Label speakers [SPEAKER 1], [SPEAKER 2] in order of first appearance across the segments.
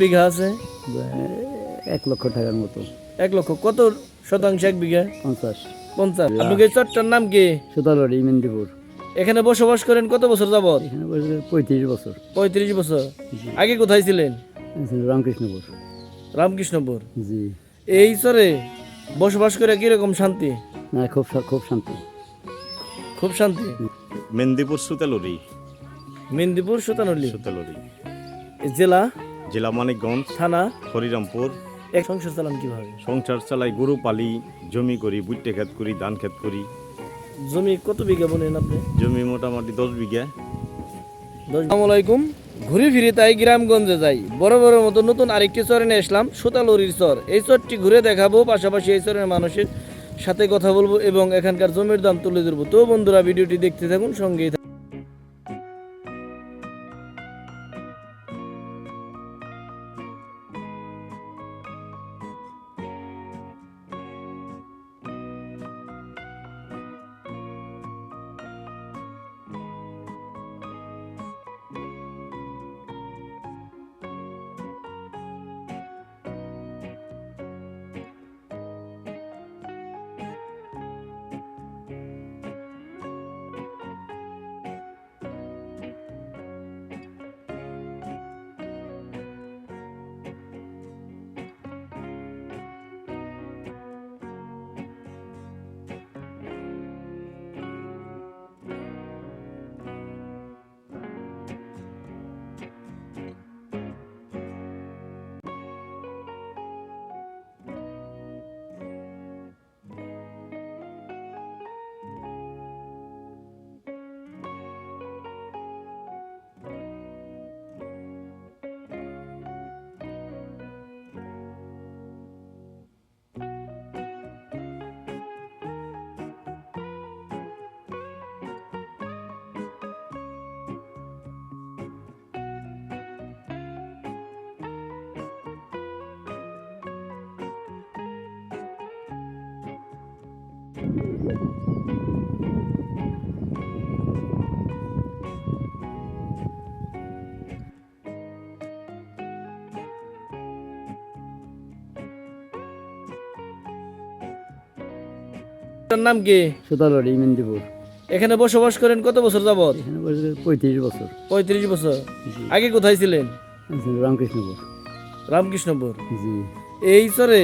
[SPEAKER 1] বিঘা আছে?
[SPEAKER 2] 1 লক্ষ টাকার মতো।
[SPEAKER 1] 1 লক্ষ। কত শতাংশ 1 বিঘা?
[SPEAKER 2] 50।
[SPEAKER 1] 50। আপনার এই চরটার নাম কি?
[SPEAKER 2] সুতালড়ি, মেদিনীপুর।
[SPEAKER 1] এখানে বসবাস করেন কত বছর যাবত?
[SPEAKER 2] এখানে বসে 35 বছর।
[SPEAKER 1] 35 বছর। আগে কোথায় ছিলেন?
[SPEAKER 2] রামকৃষ্ণপুর।
[SPEAKER 1] রামকৃষ্ণপুর।
[SPEAKER 2] জি।
[SPEAKER 1] এই চরে বসবাস করে কিরকম শান্তি?
[SPEAKER 2] না, খুব শান্তি।
[SPEAKER 1] খুব শান্তি।
[SPEAKER 3] মেদিনীপুর সুতালড়ি।
[SPEAKER 1] মেদিনীপুর সুতানলি।
[SPEAKER 3] সুতালড়ি
[SPEAKER 1] জেলা?
[SPEAKER 3] জেলা মানিকগঞ্জ,
[SPEAKER 1] থানা?
[SPEAKER 3] হরিরামপুর।
[SPEAKER 1] এক সংসার চালান কিভাবে?
[SPEAKER 3] সংসার চালাই, গরু পালি, জমি করি, ভুট্টা ক্ষেত করি, ধান ক্ষেত করি।
[SPEAKER 1] জমি কত বিঘা বোনেন আপনি?
[SPEAKER 3] জমি মোটামুটি 10 বিঘা।
[SPEAKER 1] আসসালামু আলাইকুম। ঘুরে ফিরে তাই গ্রামগঞ্জে যাই। বড় বড় মতো নতুন আরেকটি চরে নিয়ে আসলাম, সুতালড়ির চর। এই চরটি ঘুরে দেখাবো, পাশাপাশি এই চরের মানুষের সাথে কথা বলবো এবং এখানকার জমির দাম তুলে ধরবো। তো বন্ধুরা, ভিডিওটি দেখতে থাকুন, সঙ্গেই থাকুন। আপনার নাম কি?
[SPEAKER 2] সুতালড়ি, মেদিনীপুর।
[SPEAKER 1] এখানে বসবাস করেন কত বছর যাবত?
[SPEAKER 2] এখানে বসে 35 বছর।
[SPEAKER 1] 35 বছর। আগে কোথায় ছিলেন?
[SPEAKER 2] রামকৃষ্ণপুর।
[SPEAKER 1] রামকৃষ্ণপুর।
[SPEAKER 2] জি।
[SPEAKER 1] এই চরে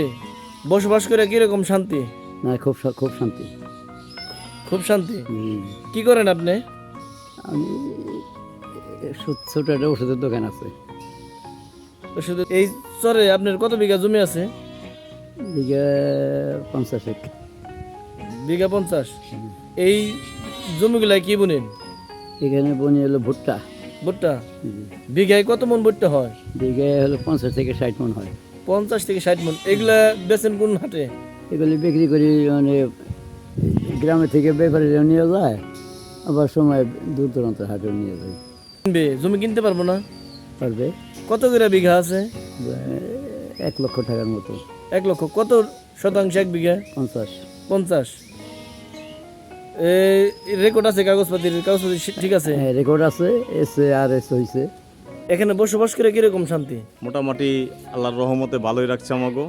[SPEAKER 1] বসবাস করে কিরকম শান্তি?
[SPEAKER 2] না, খুব শান্তি।
[SPEAKER 1] খুব শান্তি।
[SPEAKER 2] জি।
[SPEAKER 1] কি করেন আপনি?
[SPEAKER 2] আমি ছোট একটা ওষুধের দোকান আছে।
[SPEAKER 1] শুধু এই চরে আপনার কত বিঘা জমি আছে?
[SPEAKER 2] বিঘা 50।
[SPEAKER 1] বিঘা 50। এই জমিগুলা কি বুনেন?
[SPEAKER 2] এখানে বনি হলো ভুট্টা।
[SPEAKER 1] ভুট্টা?
[SPEAKER 2] জি।
[SPEAKER 1] বিঘায় কত মন ভুট্টা হয়?
[SPEAKER 2] বিঘায় হলো 50 থেকে 60 মন হয়।
[SPEAKER 1] 50 থেকে 60 মন। এগুলা বেচেন কোন হাটে?
[SPEAKER 2] এগুলি বিক্রি করি, মানে গ্রামে থেকে ব্যাপারীরা নিয়ে যায়, আবার সময় দূর দূরান্ত হাটে নিয়ে যায়।
[SPEAKER 1] কিনবে? জমি কিনতে পারবো না?
[SPEAKER 2] পারবে।
[SPEAKER 1] কত করে বিঘা আছে?
[SPEAKER 2] 1 লক্ষ টাকার মতো।
[SPEAKER 1] 1 লক্ষ। কত শতাংশ 1 বিঘা?
[SPEAKER 2] 50।
[SPEAKER 1] 50। রেকর্ড আছে? কাগজপাতির কাগজপাতি ঠিক আছে?
[SPEAKER 2] হ্যাঁ, রেকর্ড আছে। এস হয়েছে।
[SPEAKER 1] এখানে বসবাস করে কিরকম শান্তি?
[SPEAKER 3] মোটামুটি আল্লাহর রহমতে ভালোই রাখছে আমাগো।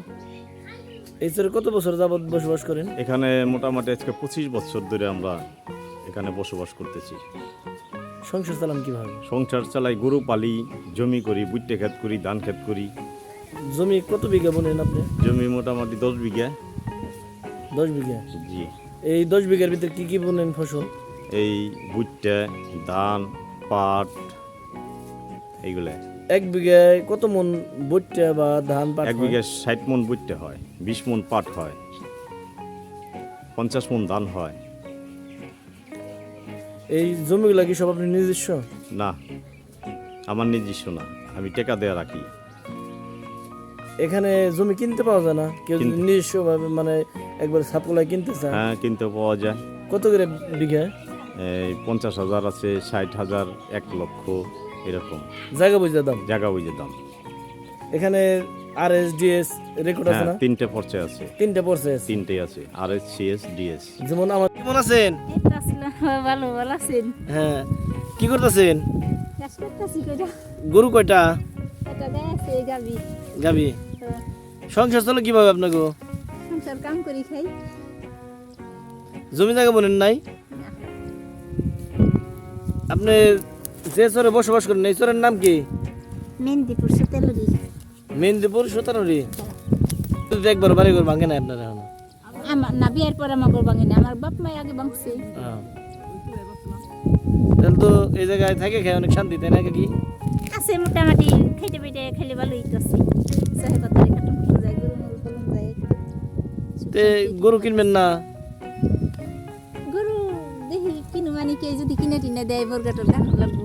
[SPEAKER 1] এই চরে কত বছর যাবত বসবাস করেন?
[SPEAKER 3] এখানে মোটামুটি আজকে 25 বছর ধরে আমরা এখানে বসবাস করতেছি।
[SPEAKER 1] সংসার চালান কিভাবে?
[SPEAKER 3] সংসার চালাই, গরু পালি, জমি করি, ভুট্টা ক্ষেত করি, ধান ক্ষেত করি।
[SPEAKER 1] জমি কত বিঘা বোনেন আপনি?
[SPEAKER 3] জমি মোটামুটি 10 বিঘা।
[SPEAKER 1] 10 বিঘা।
[SPEAKER 3] জি।
[SPEAKER 1] এই 10 বিঘার ভিতরে কি কি বোনেন ফসল?
[SPEAKER 3] এই ভুট্টা, ধান, পাট, এইগুলা।
[SPEAKER 1] 1 বিঘায় কত মন ভুট্টা বা ধান পাট
[SPEAKER 3] 1
[SPEAKER 1] হয়?
[SPEAKER 3] বিঘা 60 মন ভুট্টা হয়, 20 মন পাট হয়, 50 মন ধান হয়।
[SPEAKER 1] এই জমিগুলা কি সব আপনি নিজস্ব?
[SPEAKER 3] না, আমার নিজস্ব না, আমি টাকা দেয়া রাখি।
[SPEAKER 1] এখানে জমি কিনতে পাওয়া যায় না? কেউ যদি নিজস্ব ভাবে, মানে একবার সাপোলাই কিনতে চায়?
[SPEAKER 3] হ্যাঁ, কিনতে পাওয়া যায়।
[SPEAKER 1] কত করে বিঘা?
[SPEAKER 3] এই 50,000 আছে, 60,000, 1 লক্ষ, এরকম
[SPEAKER 1] জায়গা বুঝে দাম?
[SPEAKER 3] জায়গা বুঝে দাম।
[SPEAKER 1] এখানে RSDS রেকর্ড আছে
[SPEAKER 3] হ্যাঁ,
[SPEAKER 1] না?
[SPEAKER 3] 3টে পর্চে আছে।
[SPEAKER 1] 3টা পড়ছে।
[SPEAKER 3] 3টে আছে, RS, CS, DS।
[SPEAKER 1] যেমন আমার। কেমন আছেন?
[SPEAKER 4] ভালো আছেন?
[SPEAKER 1] হ্যাঁ। কি করতেছেন?
[SPEAKER 4] কাজ করতেছি কইরা।
[SPEAKER 1] গরু কয়টা?
[SPEAKER 4] এটা গায়ে আছে এই গাবি
[SPEAKER 1] গাবি সংসার চলে কিভাবে আপনাকে
[SPEAKER 4] সংসার কাম করি খাই
[SPEAKER 1] জমি জায়গা বলেন নাই
[SPEAKER 4] না।
[SPEAKER 1] আপনি যে চরে বসবাস করেন এই চরের নাম কি
[SPEAKER 4] মেহেন্দিপুর সুতেলুরি
[SPEAKER 1] মেহেন্দিপুর সুতানুরি একবার বাড়ি ঘর ভাঙে নাই আপনার এখন
[SPEAKER 4] আমার না বিয়ের পর আমার গর্ব ভাঙেনি আমার বাপ মাই আগে ভাঙছে
[SPEAKER 1] তাহলে তো এই জায়গায় থাকে খায় অনেক শান্তি তাই না কি
[SPEAKER 4] আছে মোটামুটি খাইতে পেটে খেলে ভালোই তো আছে সহে পাতারে কাটুন কুটুন যায় গরু মরু পালন যায়
[SPEAKER 1] তে গরু কিনবেন না
[SPEAKER 4] গরু দেখি কিনু মানে কে যদি কিনে টিনে দেয় বর্গাটোর গান লাগবো